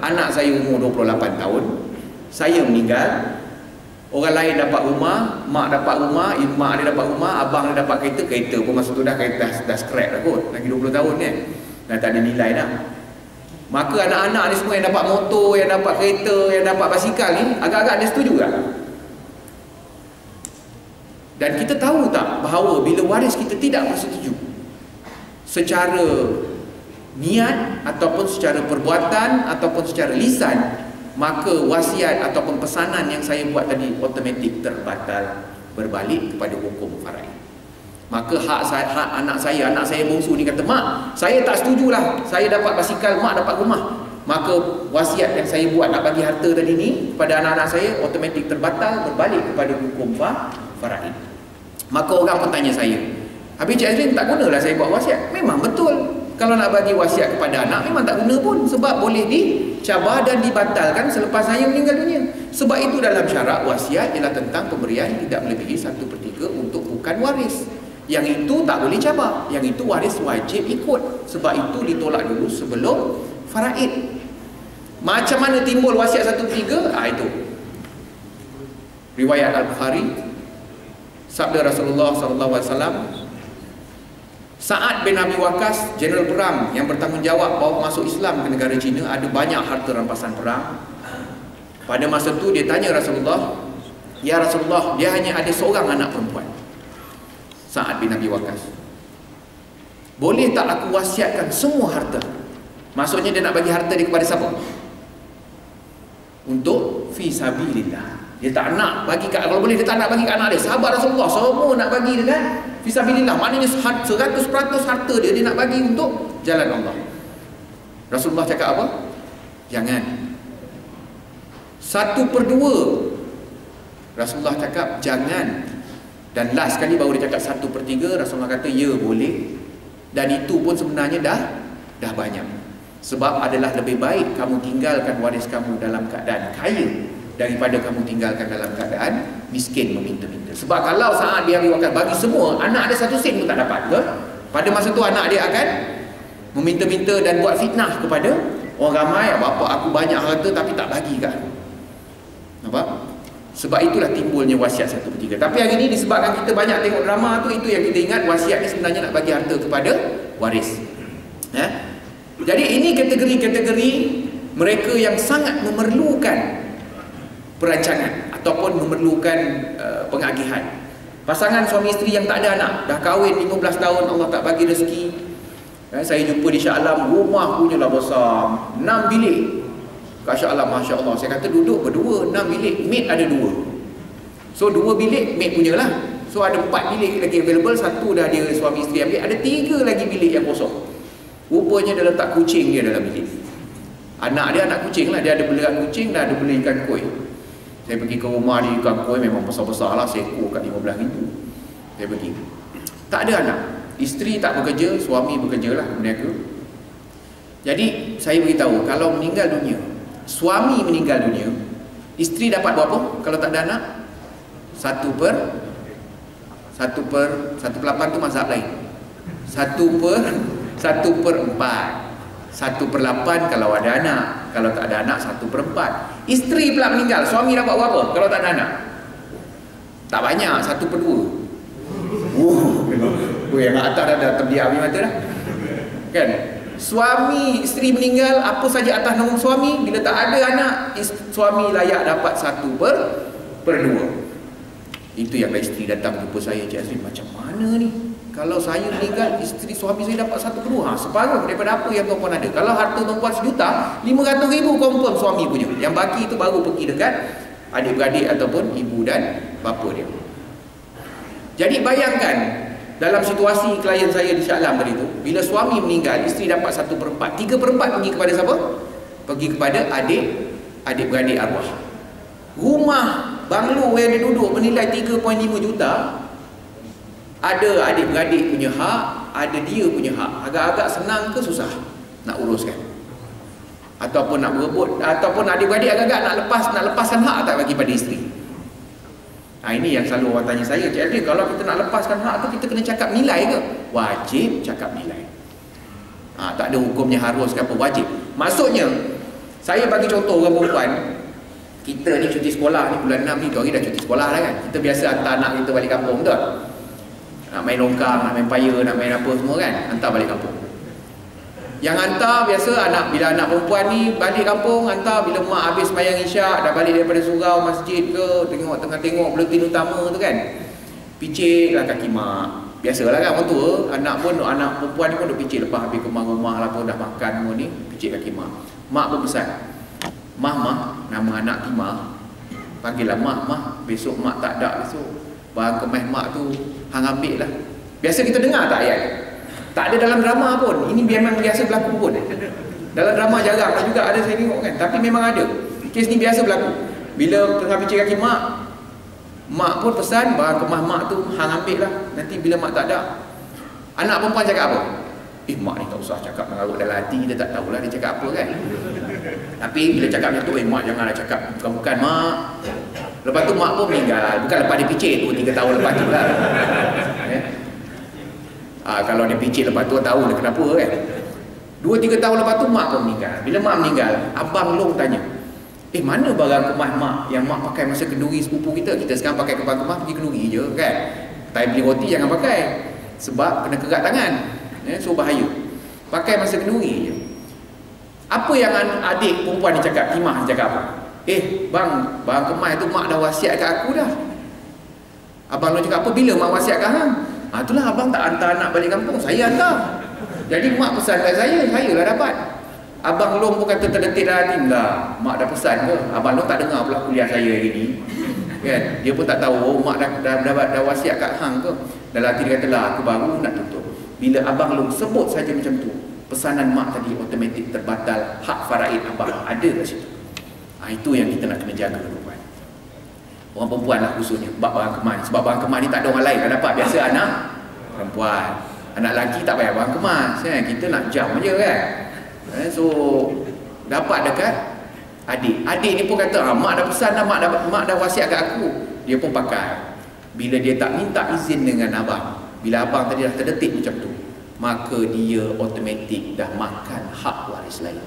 anak saya umur 28 tahun, saya meninggal, orang lain dapat rumah, mak dapat rumah, mak dia dapat rumah, abang dia dapat kereta. Kereta pun masa tu dah scrap dah kot, lagi 20 tahun kan, dah tak ada nilai dah. Maka anak-anak ni semua yang dapat motor, yang dapat kereta, yang dapat basikal ni, agak-agak dia setuju tak? Dan kita tahu tak bahawa bila waris kita tidak bersetuju secara niat ataupun secara perbuatan ataupun secara lisan, maka wasiat ataupun pesanan yang saya buat tadi automatik terbatal, berbalik kepada hukum faraid. Maka hak anak saya bongsu ni kata, mak, saya tak setujulah, saya dapat basikal, mak dapat rumah. Maka wasiat yang saya buat nak bagi harta tadi ni kepada anak-anak saya automatik terbatal, berbalik kepada hukum faraid. Maka orang pun tanya saya, habis Cik Azrin, tak gunalah saya buat wasiat? Memang betul. Kalau nak bagi wasiat kepada anak memang tak guna pun, sebab boleh dicabar dan dibatalkan selepas saya meninggal dunia. Sebab itu dalam syarat wasiat ialah tentang pemberian tidak melebihi 1/3 untuk bukan waris. Yang itu tak boleh cabar, yang itu waris wajib ikut. Sebab itu ditolak dulu sebelum faraid. Macam mana timbul wasiat 1/3? Itu riwayat Al-Bukhari, sabda Rasulullah SAW. Sa'ad bin Abi Waqqas, jeneral perang yang bertanggungjawab bawa masuk Islam ke negara China, ada banyak harta rampasan perang. Pada masa tu dia tanya Rasulullah, ya Rasulullah, dia hanya ada seorang anak perempuan, Sa'ad bin Abi Waqqas. Boleh tak aku wasiatkan semua harta? Maksudnya dia nak bagi harta dia kepada siapa? Untuk fi sabilillah. Dia tak nak bagi kat, kalau boleh dia tak nak bagi kat anak dia. Sahabat Rasulullah semua nak bagi dia kan, fisabilillah. Maknanya 100% harta dia nak bagi untuk jalan Allah. Rasulullah cakap apa? Jangan. 1/2. Rasulullah cakap jangan. Dan last sekali baru dia cakap 1/3. Rasulullah kata ya boleh. Dan itu pun sebenarnya dah banyak. Sebab adalah lebih baik kamu tinggalkan waris kamu dalam keadaan kaya daripada kamu tinggalkan dalam keadaan miskin meminta-minta. Sebab kalau saat dia akan bagi semua, anak dia 1 sen pun tak dapat ke? Pada masa tu anak dia akan meminta-minta dan buat fitnah kepada orang ramai, bapa aku banyak harta tapi tak bagi kat aku. Nampak? Sebab itulah timbulnya wasiat 1/3. Tapi hari ini disebabkan kita banyak tengok drama tu, itu yang kita ingat wasiat ni sebenarnya nak bagi harta kepada waris. Jadi ini kategori-kategori mereka yang sangat memerlukan perancangan ataupun memerlukan pengagihan. Pasangan suami isteri yang tak ada anak, dah kahwin 15 tahun Allah tak bagi rezeki. Saya jumpa di Shah Alam, rumah punyalah besar, 6 bilik. Kat Shah Alam, Masya Allah, saya kata duduk berdua, 6 bilik, maid ada 2. So 2 bilik maid punyalah. So ada 4 bilik lagi available, 1 dah dia suami isteri ambil, ada 3 lagi bilik yang kosong. Rupanya dia letak kucing dia dalam bilik. Anak dia anak kucing lah, dia ada bela kucing, dah ada bela ikan koi. Saya pergi ke rumah dia, ikan koi memang besar-besar lah, seekor kat 15,000. Saya pergi, tak ada anak, isteri tak bekerja, suami bekerja lah, berniaga. Jadi saya beritahu, kalau meninggal dunia, suami meninggal dunia, isteri dapat berapa kalau tak ada anak? 1/8 tu mazhab lain. 1/4. 1/8 kalau ada anak. Kalau tak ada anak 1/4. Isteri pula meninggal, suami dapat berapa kalau tak ada anak? Tak banyak, 1/2. Yang atas dah terdiam ni mata dah. Kan? Suami, isteri meninggal, apa saja atas nama suami, bila tak ada anak, suami layak dapat 1/2. Itu yang isteri datang jumpa saya, Cik Azrin, macam mana ni? Kalau saya meninggal, isteri suami saya dapat 1/2, separuh daripada apa yang tuan-puan ada. Kalau harta tuan-puan 1 juta, 500,000 confirm suami punya. Yang baki itu baru pergi dekat adik-beradik ataupun ibu dan bapa dia. Jadi bayangkan, dalam situasi klien saya di Shah Alam tadi tu, bila suami meninggal, isteri dapat 1/4, 3/4 pergi kepada siapa? Pergi kepada adik-beradik arwah. Rumah banglo yang dia duduk bernilai 3.5 juta, ada adik-beradik punya hak, ada dia punya hak. Agak-agak senang ke susah nak uruskan? Ataupun nak berebut, ataupun adik-beradik agak-agak nak lepaskan hak tak bagi pada isteri? Ini yang selalu orang tanya saya, Cik Adil, kalau kita nak lepaskan hak tu, kita kena cakap nilai ke? Wajib cakap nilai. Tak ada hukumnya harus ke apa, wajib. Maksudnya, Saya bagi contoh orang perempuan, kita ni cuti sekolah ni bulan 6 ni, tu hari dah cuti sekolah dah kan. Kita biasa hantar anak kita balik kampung, betul? Nak main longkang, nak main paya, nak main apa semua kan, hantar balik kampung. Yang hantar biasa bila anak perempuan ni balik kampung, hantar bila mak habis sembahyang isyak, dah balik daripada surau masjid ke, tengok buletin utama tu kan, picit lah kaki mak. Biasalah kan orang tua, anak perempuan ni pun duk picit lepas habis kemar rumah lah pun dah makan semua ni, picit kaki mak. Mak pun pesan, Mah, nama anak Timah, panggillah Mah, besok mak tak ada besok. Barang kemas mak tu hang ambil lah. Biasa kita dengar tak ayat? Tak ada dalam drama pun. Ini memang biasa berlaku pun. Dalam drama jarang juga ada saya tengok kan. Tapi memang ada. Kes ni biasa berlaku. Bila tengah picit kaki mak pun pesan barang kemas mak tu hang ambil lah. Nanti bila mak tak ada. Anak perempuan cakap apa? Mak ni tak usah cakap mengarut dalam hati, kita tak tahulah dia cakap apa kan. Tapi bila cakap macam tu, mak janganlah cakap bukan mak. Lepas tu mak pun meninggal. Bukan lepas dia picit 2-3 tahun lepas tu lah. Kalau dia picit lepas tu tahu dia kenapa kan. 2-3 tahun lepas tu mak pun meninggal. Bila mak meninggal, Abang Long tanya, mana barang kemas mak yang mak pakai masa kenduri sepupu kita? Kita sekarang pakai kemas pergi kenduri je kan. Tapi beli roti jangan pakai, sebab kena kerat tangan. So bahaya. Pakai masa kenduri je. Apa yang adik perempuan ni cakap, Timah cakap apa? Bang kemas tu mak dah wasiat kat aku dah. Abang Long cakap apa? Bila mak wasiat kat hang? Itulah abang tak hantar anak balik kampung, saya hantar. Jadi mak pesan kat saya lah dapat. Abang Long pun kata terdetik dalam hati, lah mak dah pesan ke? Abang Long tak dengar pula kuliah saya hari ni kan? Dia pun tak tahu, mak dah wasiat kat hang ke? Dalam hati dia kata, lah aku baru nak tutup. Bila Abang Long sebut saja macam tu, pesanan mak tadi automatik terbatal, hak faraid abang ada kat situ. Itu yang kita nak kena jaga perempuan. Orang perempuan lah khususnya, barang kemas. Sebab barang kemas ni tak ada orang lain kan dapat. Biasa anak perempuan. Anak lelaki tak payah barang kemas kan? Kita nak jam je kan. So dapat dekat adik. Adik ni pun kata, mak dah pesan dah, mak dah wasiat kat aku. Dia pun pakai. Bila dia tak minta izin dengan abang, bila abang tadi dah terdetik macam tu, maka dia automatik dah makan hak waris lain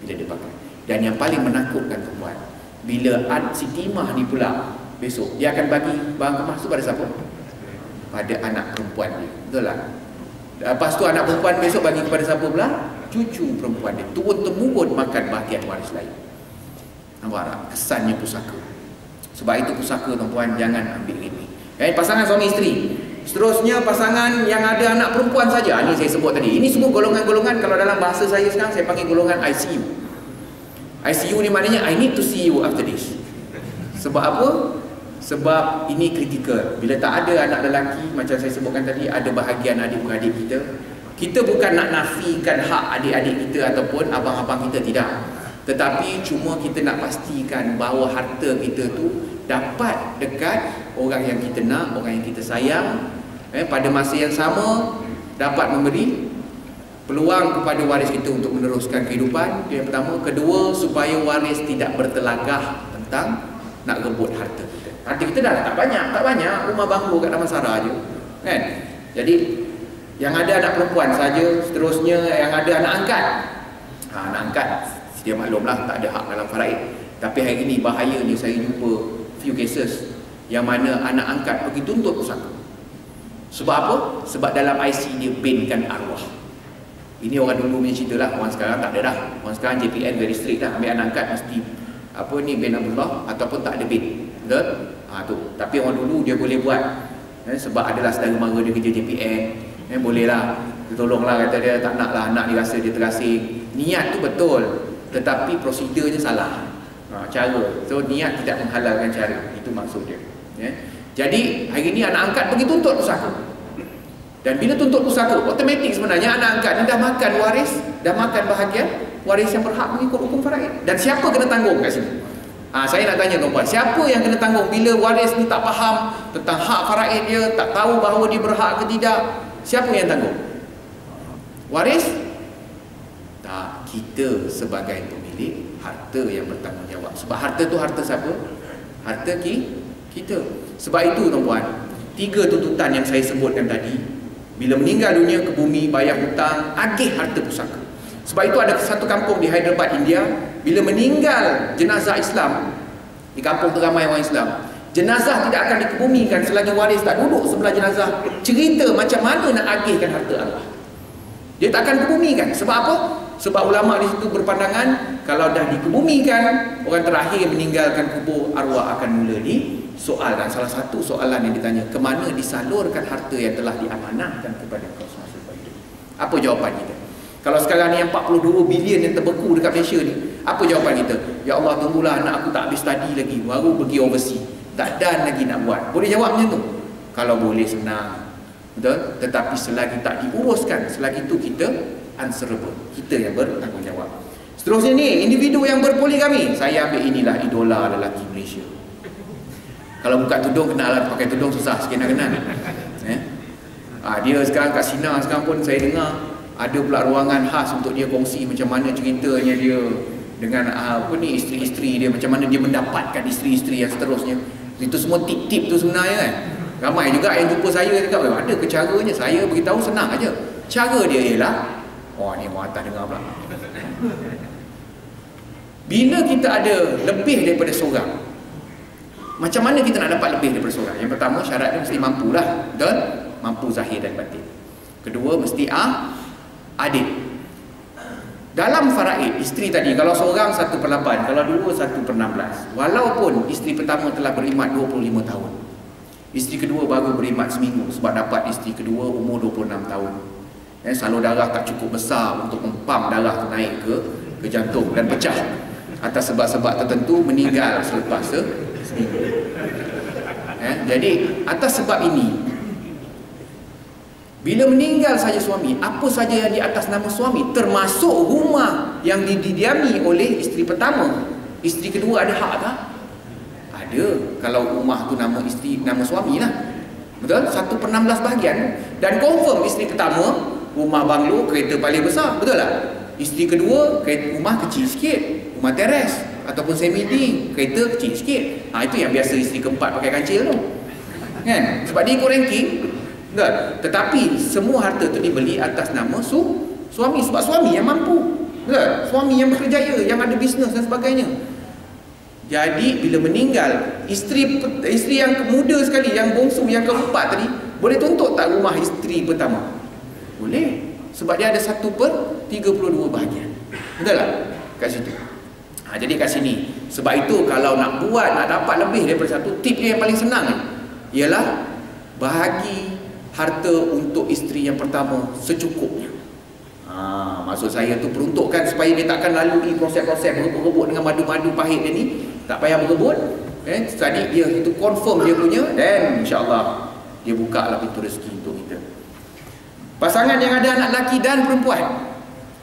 bila dia pakai. Dan yang paling menakutkan perempuan, bila si Timah ni pula besok dia akan bagi barang kemas tu pada siapa? Pada anak perempuan dia. Betul tak? Lepas tu anak perempuan besok bagi kepada siapa pula? Cucu perempuan dia. Turun-temurun makan bahagian waris lain. Nampak tak? Kesannya pusaka. Sebab itu pusaka tuan-tuan jangan ambil remeh. Pasangan suami isteri. Seterusnya pasangan yang ada anak perempuan saja. Ini saya sebut tadi. Ini semua golongan-golongan, kalau dalam bahasa saya sekarang saya panggil golongan ICU. ICU ni maknanya I need to see you after this. Sebab apa? Sebab ini kritikal. Bila tak ada anak lelaki, macam saya sebutkan tadi, ada bahagian adik-beradik kita. Kita bukan nak nafikan hak adik-adik kita ataupun abang-abang kita, tidak. Tetapi cuma kita nak pastikan bahawa harta kita tu dapat dekat orang yang kita nak, orang yang kita sayang. Pada masa yang sama dapat memberi peluang kepada waris kita untuk meneruskan kehidupan. Yang pertama. Kedua, supaya waris tidak bertelagah tentang nak rebut harta kita. Harta kita dah tak banyak, rumah bangku kat Damansara je kan. Jadi yang ada anak perempuan saja. Seterusnya yang ada anak angkat. Anak angkat dia maklumlah tak ada hak dalam faraid. Tapi hari ini bahayanya saya jumpa few cases yang mana anak angkat pergi tuntut pusaka. Sebab apa? Sebab dalam IC dia bankan arwah. Ini orang dulu punya cerita lah. Orang sekarang tak ada dah. Orang sekarang JPN very strict dah. Ambil anak angkat mesti bin Abdullah ataupun tak ada bin. Betul? Tu. Tapi orang dulu dia boleh buat. Sebab adalah saudara mara dia kerja JPN. Boleh lah. Dia tolonglah, kata dia tak nak lah anak dia rasa dia terasing. Niat tu betul. Tetapi prosedurnya salah. Cara. So niat tidak menghalalkan cara. Itu maksud dia. Jadi hari ni anak angkat pergi tuntut pusaka. Dan bila tuntut pusaka, otomatik sebenarnya anak angkat ni dah makan waris, dah makan bahagian waris yang berhak mengikut hukum faraid. Dan siapa kena tanggung kat sini? Saya nak tanya tuan-tuan, siapa yang kena tanggung bila waris ni tak faham tentang hak faraid dia, tak tahu bahawa dia berhak ke tidak? Siapa yang tanggung? Waris? Tak, kita sebagai pemilik harta yang bertanggungjawab. Sebab harta tu harta siapa? Harta kita. Sebab itu tuan-tuan, 3 tuntutan yang saya sebutkan tadi, bila meninggal dunia ke bumi, bayar hutang, agih harta pusaka. Sebab itu ada satu kampung di Hyderabad, India, bila meninggal jenazah Islam di kampung ramai orang Islam, jenazah tidak akan dikebumikan selagi waris tak duduk sebelah jenazah cerita macam mana nak agihkan harta arwah. Dia tak akan kebumikan. Sebab apa? Sebab ulama di situ berpandangan kalau dah dikebumikan, orang terakhir meninggalkan kubur, arwah akan mula disoalkan. Salah satu soalan yang ditanya, ke mana disalurkan harta yang telah diamanahkan kepada kau semasa hidup? Apa jawapan kita? Kalau sekarang ni yang 42 bilion yang terbeku dekat Malaysia ni, apa jawapan kita? Ya Allah, tunggulah anak aku tak habis study lagi, baru pergi overseas, tak dan lagi nak buat. Boleh jawab macam tu? Kalau boleh, senang. Betul? Tetapi selagi tak diuruskan, selagi itu kita answerable, kita yang bertanggungjawab. Seterusnya ni, individu yang berpoligami. Saya ambil inilah idola lelaki Malaysia. Kalau buka tudung, kenalan pakai tudung susah sikit nak kenal. Dia sekarang kat Sina sekarang pun saya dengar ada pula ruangan khas untuk dia kongsi macam mana ceritanya dia dengan isteri-isteri dia, macam mana dia mendapatkan isteri-isteri yang seterusnya. Itu semua tip-tip tu sebenarnya kan. Ramai juga yang jumpa saya cakap, ada ke caranya? Saya beritahu senang aja. Cara dia ialah, ni orang atas dengar pula. Bila kita ada lebih daripada seorang, macam mana kita nak dapat lebih daripada seorang? Yang pertama, syarat dia mesti mampu lah. Betul? Mampu zahir dan batin. Kedua, mesti adil. Dalam faraid, isteri tadi, kalau seorang 1/8, kalau dua 1/16. Walaupun isteri pertama telah berkhidmat 25 tahun, isteri kedua baru berkhidmat seminggu, sebab dapat isteri kedua umur 26 tahun. Salur darah tak cukup besar untuk mempam darah tu naik ke jantung dan pecah atas sebab-sebab tertentu, meninggal selepas seminggu. Jadi atas sebab ini, bila meninggal saja suami, apa saja yang di atas nama suami, termasuk rumah yang didiami oleh isteri pertama, isteri kedua ada hak tak? Ada. Kalau rumah tu nama isteri, nama suami lah. Betul? 1/16 bahagian. Dan confirm isteri pertama rumah banglo, kereta paling besar, betul tak? Isteri kedua rumah kecil sikit, rumah teres ataupun semi-D, kereta kecil sikit. Itu yang biasa isteri keempat pakai kancil tu kan, sebab dia ikut ranking. Betul? Tetapi semua harta tu dibeli atas nama suami, sebab suami yang mampu. Betul? Suami yang berkerjaya, yang ada bisnes dan sebagainya. Jadi bila meninggal, isteri yang muda sekali, yang bongsu, yang keempat tadi, boleh tuntut tak rumah isteri pertama? Boleh. Sebab dia ada 1/32 bahagian. Betul tak? Kat situ. Jadi kat sini. Sebab itu kalau nak buat, nak dapat lebih daripada satu, tip dia yang paling senang ialah bahagi harta untuk isteri yang pertama secukupnya. Maksud saya tu peruntukkan supaya dia takkan lalui proses-proses berebut-rebut dengan madu-madu pahit dia ni. Tak payah berebut. Tadi dia itu confirm dia punya, dan insya-Allah dia buka lah pintu rezeki untuk kita. Pasangan yang ada anak lelaki dan perempuan.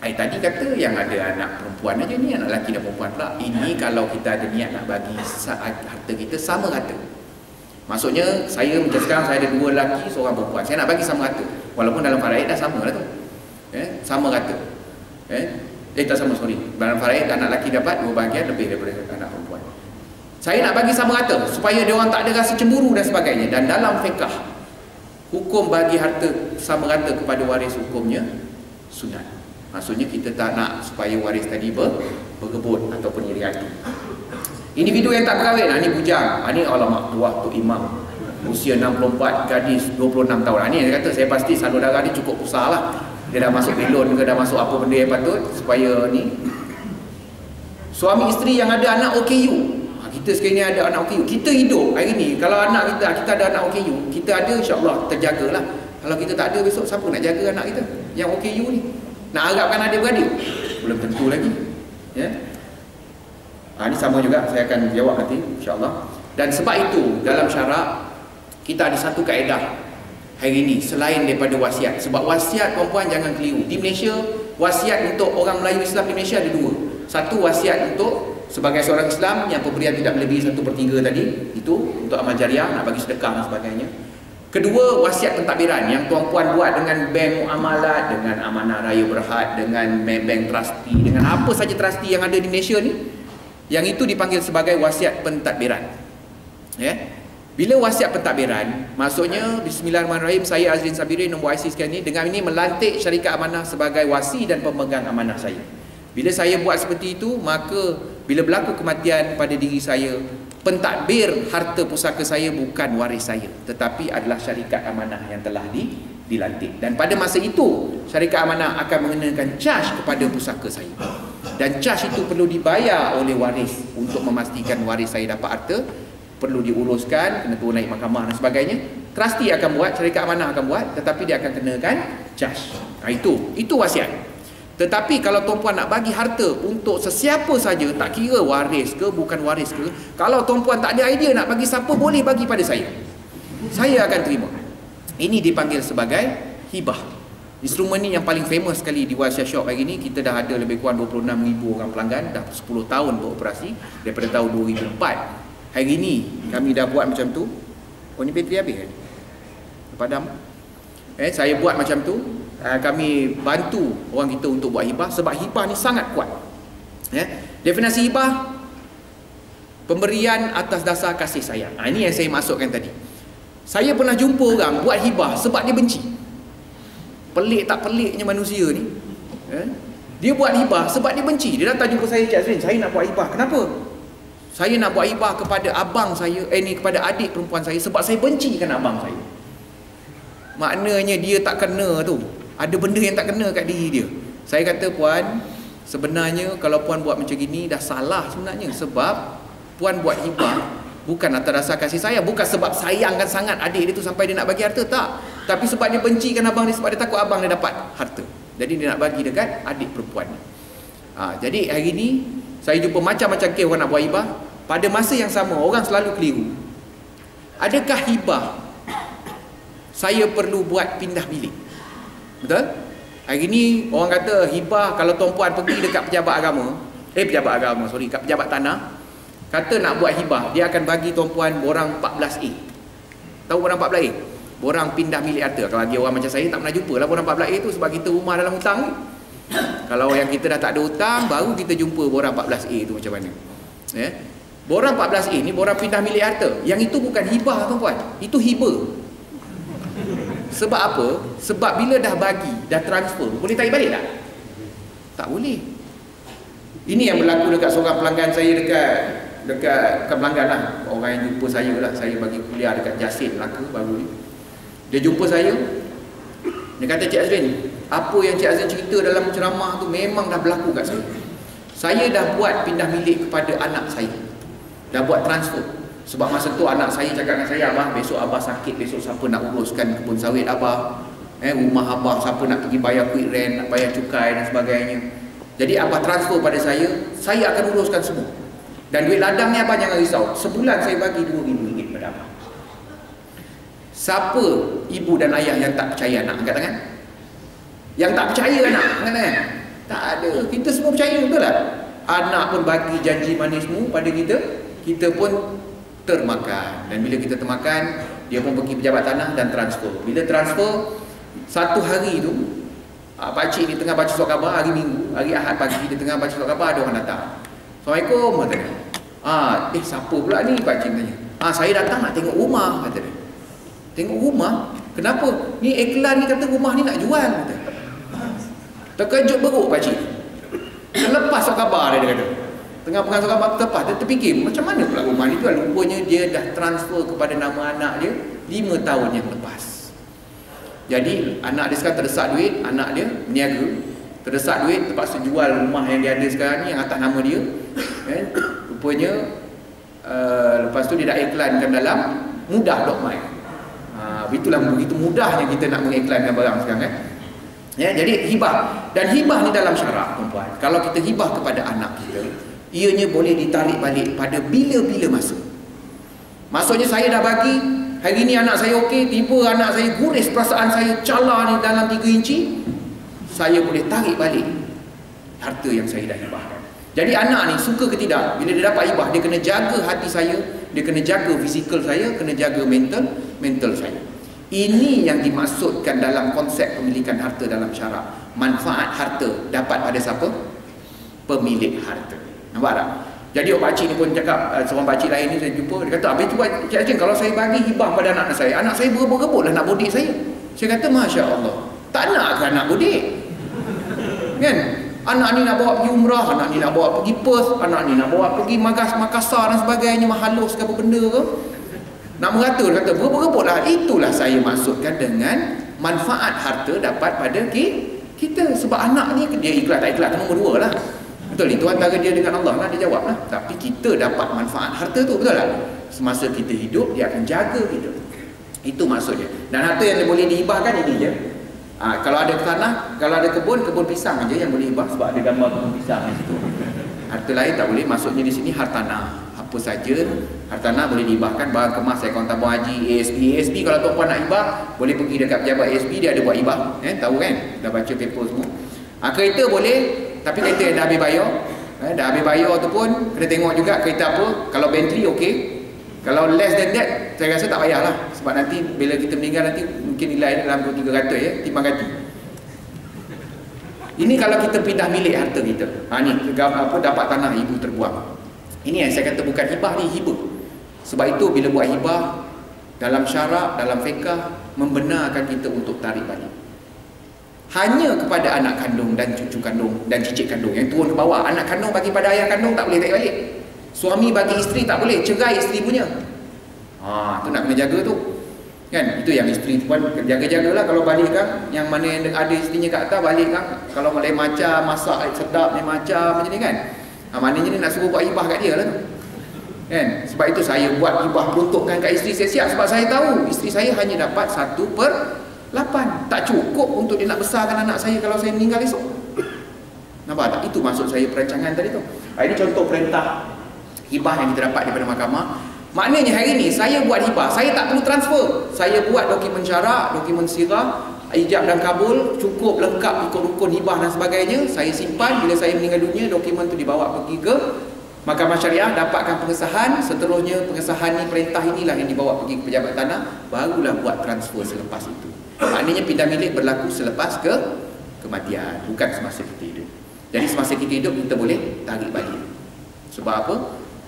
Tadi kata yang ada anak perempuan aja, ni anak lelaki dan perempuan pula. Ini kalau kita ada niat nak bagi harta kita sama rata. Maksudnya saya macam sekarang saya ada 2 lelaki, seorang perempuan. Saya nak bagi sama rata. Walaupun dalam faraid dah sama lah tu. Sama rata. Tak sama, sorry. Dalam faraid anak lelaki dapat 2 bahagian lebih daripada anak perempuan. Saya nak bagi sama rata supaya dia orang tak ada rasa cemburu dan sebagainya. Dan dalam fiqh, hukum bagi harta sama rata kepada waris hukumnya sunat. Maksudnya kita tak nak supaya waris tadi bergebut ataupun iri hati. Individu yang tak berkahwin, ni bujang, ni alamak tua tu imam, usia 64, gadis 26 tahun. Ni dia kata saya pasti salur darah dia cukup besar lah. Dia dah masuk belon ke, dah masuk apa benda yang patut supaya ni. Suami isteri yang ada anak OKU. Kita sekarang ni ada anak OKU. Kita hidup hari ni, kalau anak kita ada anak OKU, kita ada insya-Allah terjagalah. Kalau kita tak ada, besok siapa nak jaga anak kita yang OKU ni? Nak harapkan adik-beradik? Belum tentu lagi. Ini sama juga, saya akan jawab nanti insya-Allah. Dan sebab itu dalam syarak kita ada satu kaedah hari ini selain daripada wasiat. Sebab wasiat perempuan jangan keliru. Di Malaysia, wasiat untuk orang Melayu Islam di Malaysia ada 2. Satu, wasiat untuk sebagai seorang Islam yang pemberian tidak melebihi 1/3 tadi, itu untuk amal jariah, nak bagi sedekah dan sebagainya. Kedua, wasiat pentadbiran yang tuan-puan buat dengan bank muamalat, dengan amanah raya berhad, dengan bank trustee, dengan apa saja trustee yang ada di Malaysia ni, yang itu dipanggil sebagai wasiat pentadbiran. Bila wasiat pentadbiran, maksudnya bismillahirrahmanirrahim, saya Azrin Sabiri, nombor IC sekian ni, dengan ini melantik syarikat amanah sebagai wasi dan pemegang amanah saya. Bila saya buat seperti itu, maka bila berlaku kematian pada diri saya, pentadbir harta pusaka saya bukan waris saya, tetapi adalah syarikat amanah yang telah dilantik. Dan pada masa itu, syarikat amanah akan mengenakan cas kepada pusaka saya. Dan cas itu perlu dibayar oleh waris untuk memastikan waris saya dapat harta. Perlu diuruskan, kena turun naik mahkamah dan sebagainya. Trustee akan buat, syarikat amanah akan buat, tetapi dia akan kenakan cas. Itu wasiat. Tetapi kalau tuan-puan nak bagi harta untuk sesiapa saja, tak kira waris ke bukan waris ke, kalau tuan-puan tak ada idea nak bagi siapa, boleh bagi pada saya. Saya akan terima. Ini dipanggil sebagai hibah. Instrumen ni yang paling famous sekali di Wasiat Shop hari ni. Kita dah ada lebih kurang 26,000 orang pelanggan, dah 10 tahun beroperasi daripada tahun 2004. Hari ni kami dah buat macam tu. Oh, ni bateri habis kan? Padam. Saya buat macam tu. Kami bantu orang kita untuk buat hibah, sebab hibah ni sangat kuat. Definisi hibah, pemberian atas dasar kasih sayang. Ini yang saya masukkan tadi. Saya pernah jumpa orang buat hibah sebab dia benci. Pelik tak peliknya manusia ni. Dia buat hibah sebab dia benci. Dia datang jumpa saya, Cik Azrin, saya nak buat hibah. Kenapa? Saya nak buat hibah kepada abang saya, kepada adik perempuan saya, sebab saya bencikan abang saya. Maknanya dia tak kena tu. Ada benda yang tak kena kat diri dia. Saya kata, puan, sebenarnya kalau puan buat macam gini dah salah sebenarnya. Sebab puan buat hibah bukan atas dasar kasih sayang, bukan sebab sayangkan sangat adik dia tu sampai dia nak bagi harta, tak. Tapi sebab dia bencikan abang dia, sebab dia takut abang dia dapat harta. Jadi dia nak bagi dekat adik perempuan. Jadi hari ni saya jumpa macam-macam kes orang nak buat hibah. Pada masa yang sama, orang selalu keliru. Adakah hibah saya perlu buat pindah bilik? Betul? Hari ni orang kata hibah, kalau tuan-puan pergi dekat pejabat agama, kat pejabat tanah, kata nak buat hibah, dia akan bagi tuan-puan borang 14A. Tahu borang 14A? Borang pindah bilik harta. Kalau dia orang macam saya tak pernah jumpa lah borang 14A tu, sebab kita rumah dalam hutang ni. Kalau yang kita dah tak ada hutang, baru kita jumpa borang 14A tu macam mana. Borang 14A ni borang pindah bilik harta. Yang itu bukan hibah tuan-puan, itu hibah. Sebab apa? Sebab bila dah bagi, dah transfer, boleh tarik balik tak? Tak boleh. Ini yang berlaku dekat seorang pelanggan saya, dekat pelanggan lah, orang yang jumpa saya lah. Saya bagi kuliah dekat Jasin Melaka baru ni. Dia jumpa saya, dia kata, Cik Azrin, apa yang Cik Azrin cerita dalam ceramah tu memang dah berlaku kat saya. Saya dah buat pindah milik kepada anak saya, dah buat transfer. Sebab masa tu anak saya cakap dengan saya, abah, besok abah sakit, besok siapa nak uruskan kebun sawit abah, rumah abah, siapa nak pergi bayar quick rent, nak bayar cukai dan sebagainya. Jadi abah transfer pada saya akan uruskan semua. Dan duit ladang ni abah jangan risau, sebulan saya bagi RM2,000 pada abah. Siapa ibu dan ayah yang tak percaya anak? Angkat tangan. Yang tak percaya anak, angkat tangan. Tak ada, kita semua percaya, betul tak? Anak pun bagi janji manismu pada kita, kita pun termakan. Dan bila kita termakan, dia pun pergi pejabat tanah dan transfer. Bila transfer, satu hari tu, pakcik ni tengah baca surat khabar, hari Minggu, hari Ahad pagi, dia tengah baca surat khabar, ada orang datang. Assalamualaikum, kata dia. Siapa pula ni, pakcik tanya. Saya datang nak tengok rumah, kata dia. Tengok rumah? Kenapa? Ni iklan ni kata rumah ni nak jual, kata. Terkejut beruk pakcik. Terlepas surat khabar dia kata. Tengah pegang surat khabar terlepas, dia terfikir, macam mana pula rumah ni jual? Rupanya dia dah transfer kepada nama anak dia 5 tahun yang lepas. Jadi anak dia sekarang terdesak duit, anak dia meniaga, terdesak duit, terpaksa jual rumah yang dia ada sekarang ni yang atas nama dia. Rupanya lepas tu dia dah iklankan dalam mudah.my. Itulah begitu mudahnya kita nak mengiklankan barang sekarang jadi hibah. Dan hibah ni dalam syarak, tuan-puan, kalau kita hibah kepada anak kita, ianya boleh ditarik balik pada bila-bila masa. Maksudnya saya dah bagi, hari ni anak saya okey, tiba anak saya guris perasaan saya, cala ni dalam 3 inci, saya boleh tarik balik harta yang saya dah hibahkan. Jadi anak ni suka ke tidak, bila dia dapat hibah, dia kena jaga hati saya, dia kena jaga fizikal saya, kena jaga mental saya. Ini yang dimaksudkan dalam konsep pemilikan harta dalam syarak. Manfaat harta dapat pada siapa? Pemilik harta. Nampak tak? Jadi orang pakcik ni pun cakap, seorang pakcik lain ni saya jumpa, dia kata, habis tu Cik Azrin, kalau saya bagi hibah pada anak saya berebut-rebut lah nak bodik saya. Saya kata, Masya Allah, tak nak ke anak bodik? Kan? Anak ni nak bawa pergi umrah, anak ni nak bawa pergi Perth, anak ni nak bawa pergi Makassar dan sebagainya, Mahalus ke apa benda ke. Nak merata, dia kata berebut lah. Itulah saya maksudkan dengan manfaat harta dapat pada kita. Sebab anak ni dia ikhlas tak ikhlas nombor dua lah. Betul, itu antara dia dengan Allah lah, dia jawab lah. Tapi kita dapat manfaat harta tu, betul tak? Semasa kita hidup, dia akan jaga kita. Itu maksudnya. Dan harta yang boleh dihibahkan ini je. Kalau ada tanah, kalau ada kebun pisang aja yang boleh hibah, sebab ada gambar kebun pisang di situ. Harta lain tak boleh. Maksudnya di sini hartanah. Apa saja hartanah boleh dihibahkan. Barang kemas, akaun tabung haji, ASB. Kalau tuan-puan nak hibah, boleh pergi dekat pejabat ASB, dia ada buat hibah. Tahu kan? Dah baca paper semua. Kereta boleh, tapi kereta yang dah habis bayar. Dah habis bayar tu pun kena tengok juga kereta apa. Kalau Bentley okey. Kalau less than that, saya rasa tak payahlah. Sebab nanti bila kita meninggal nanti mungkin nilai dalam 200-300 ya, timbang gaji. Ini kalau kita pindah milik harta kita. Ni dapat tanah ibu terbuang. Ini yang saya kata bukan hibah, ni hibah. Sebab itu bila buat hibah, dalam syarak, dalam fiqah, membenarkan kita untuk tarik balik. Hanya kepada anak kandung dan cucu kandung dan cicit kandung yang turun ke bawah. Anak kandung bagi pada ayah kandung tak boleh tarik balik. Suami bagi isteri tak boleh, cerai isteri punya. Tu nak kena jaga tu. Kan? Itu yang isteri pun jaga-jagalah. Kalau balik kan, yang mana yang ada isterinya kat atas, balik kan. Kalau boleh macam masak sedap ni macam ni kan. Maknanya ni nak suruh buat hibah kat dia lah tu. Kan? Sebab itu saya buat hibah peruntukkan kat isteri saya siap. Sebab saya tahu isteri saya hanya dapat 1/8. Tak cukup untuk dia nak besarkan anak saya kalau saya meninggal esok. Nampak tak? Itu maksud saya perancangan tadi tu. Ini contoh perintah hibah yang kita dapat daripada mahkamah. Maknanya hari ni saya buat hibah, saya tak perlu transfer. Saya buat dokumen syarak, dokumen sirah, ijab dan kabul, cukup lengkap ikut rukun hibah dan sebagainya. Saya simpan, bila saya meninggal dunia, dokumen tu dibawa pergi ke Mahkamah Syariah, dapatkan pengesahan. Seterusnya pengesahan ni, perintah inilah yang dibawa pergi ke pejabat tanah, barulah buat transfer selepas itu. Maknanya pindah milik berlaku selepas kematian, bukan semasa kita hidup. Jadi semasa kita hidup kita boleh tarik balik. Sebab apa?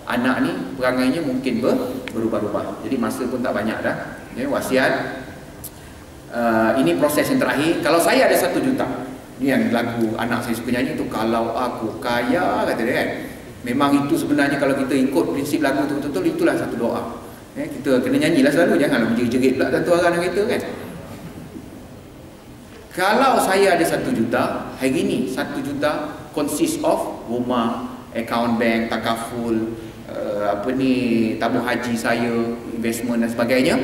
Anak ni perangainya mungkin berubah-ubah. Jadi masa pun tak banyak dah. Wasiat. Ini proses yang terakhir. Kalau saya ada 1 juta, ni yang lagu anak saya suka nyanyi tu, kalau aku kaya, kata dia kan. Memang itu sebenarnya kalau kita ikut prinsip lagu tu betul-betul, itulah satu doa. Kita kena nyanyilah selalu, janganlah menjerit-jerit pula satu arah dengan kita kan. Kalau saya ada 1 juta, hari ni 1 juta consist of rumah, account bank, takaful, tabung haji saya, investment dan sebagainya.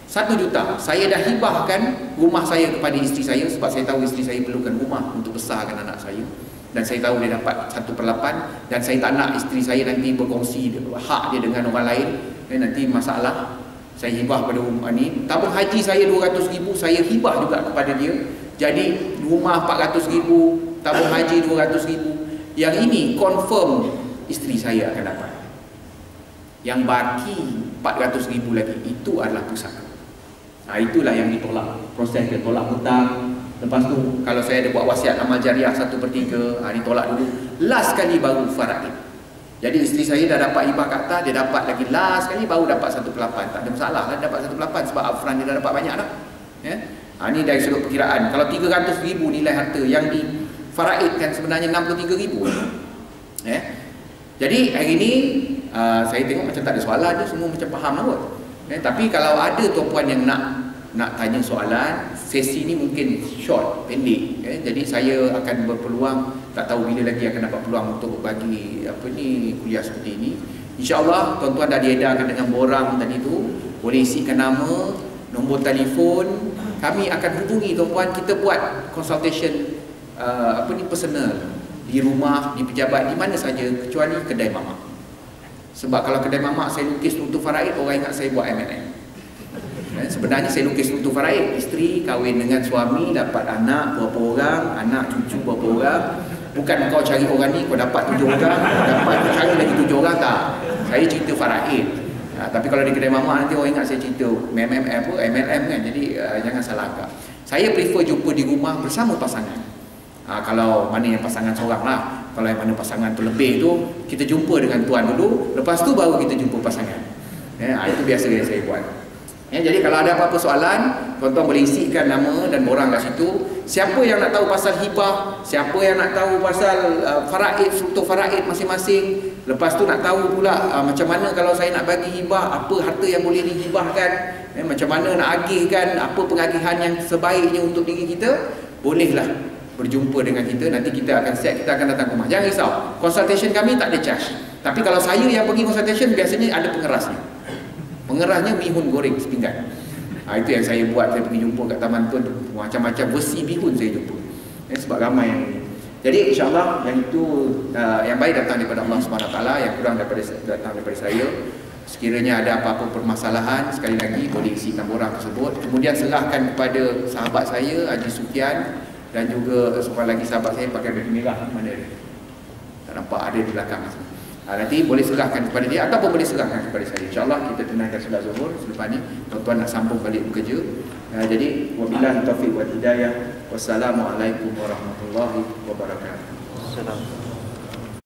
1 juta saya dah hibahkan rumah saya kepada isteri saya, sebab saya tahu isteri saya perlukan rumah untuk besarkan anak saya, dan saya tahu dia dapat 1/8, dan saya tak nak isteri saya nanti berkongsi hak dia dengan orang lain, nanti masalah. Saya hibah pada rumah ni. Tabung haji saya 200,000, saya hibah juga kepada dia. Jadi rumah 400,000, tabung haji 200,000. Yang ini confirm isteri saya akan dapat. Yang baki 400,000 lagi, itu adalah pusaka. Itulah yang ditolak. Proses dia tolak hutang. Lepas tu kalau saya ada buat wasiat amal jariah 1/3, ditolak dulu. Last kali baru faraid. Jadi isteri saya dah dapat hibah kat atas, dia dapat lagi last kali baru dapat 1/8. Tak ada masalah lah dapat 1/8 sebab upfront dia dah dapat banyak dah. Ini dari sudut perkiraan. Kalau 300,000 nilai harta yang difaraidkan sebenarnya 63,000. Jadi hari ni saya tengok macam tak ada soalan je, semua macam faham lah kot. Tapi kalau ada tuan-puan yang nak tanya soalan, sesi ni mungkin short, pendek. Jadi saya akan berpeluang, tak tahu bila lagi akan dapat peluang untuk bagi kuliah seperti ini. InsyaAllah tuan-tuan dah diedarkan dengan borang tadi tu, boleh isikan nama, nombor telefon, kami akan hubungi tuan-puan. Kita buat consultation personal di rumah, di pejabat, di mana saja, kecuali kedai mamak. Sebab kalau kedai mamak saya lukis untuk faraid, orang ingat saya buat MLM. Sebenarnya saya lukis untuk faraid. Isteri kahwin dengan suami, dapat anak berapa orang, anak cucu berapa orang. Bukan kau cari orang ni, kau dapat 7 orang, kau dapat kau cari lagi 7 orang, tak. Saya cerita faraid. Tapi kalau di kedai mamak nanti orang ingat saya cerita MLM kan. Jadi jangan salah anggap. Saya prefer jumpa di rumah bersama pasangan. Kalau mana yang pasangan seorang lah. Kalau yang mana pasangan tu lebih tu, kita jumpa dengan tuan dulu, lepas tu baru kita jumpa pasangan. Itu biasa yang saya buat. Ya, jadi kalau ada apa-apa soalan, tuan-tuan boleh isikan nama dan borang kat situ. Siapa yang nak tahu pasal hibah, siapa yang nak tahu pasal faraid, struktur faraid masing-masing. Lepas tu nak tahu pula macam mana kalau saya nak bagi hibah, apa harta yang boleh dihibahkan, macam mana nak agihkan, apa pengagihan yang sebaiknya untuk diri kita. Bolehlah berjumpa dengan kita. Nanti kita akan set, kita akan datang ke rumah. Jangan risau, consultation kami tak ada charge. Tapi kalau saya yang pergi consultation, biasanya ada pengerasnya. Pengerasnya bihun goreng sepinggan. Itu yang saya buat. Saya pergi jumpa kat Taman Tun, macam-macam versi bihun saya jumpa. Sebab ramai yang ini. Jadi insyaAllah yang itu yang baik datang daripada Allah SWT, yang kurang datang daripada saya. Sekiranya ada apa-apa permasalahan, sekali lagi boleh isikan borang tersebut. Kemudian serahkan kepada sahabat saya Haji Sufian, dan juga seorang lagi sahabat saya pakai baju merah. Mana dia? Tak nampak, ada di belakang. Nanti boleh serahkan kepada dia ataupun boleh serahkan kepada saya. InsyaAllah kita tunaikan solat zuhur selepas ni. Tuan-tuan nak sambung balik bekerja. Jadi wabillahi taufiq wal hidayah. Wassalamualaikum warahmatullahi wabarakatuh.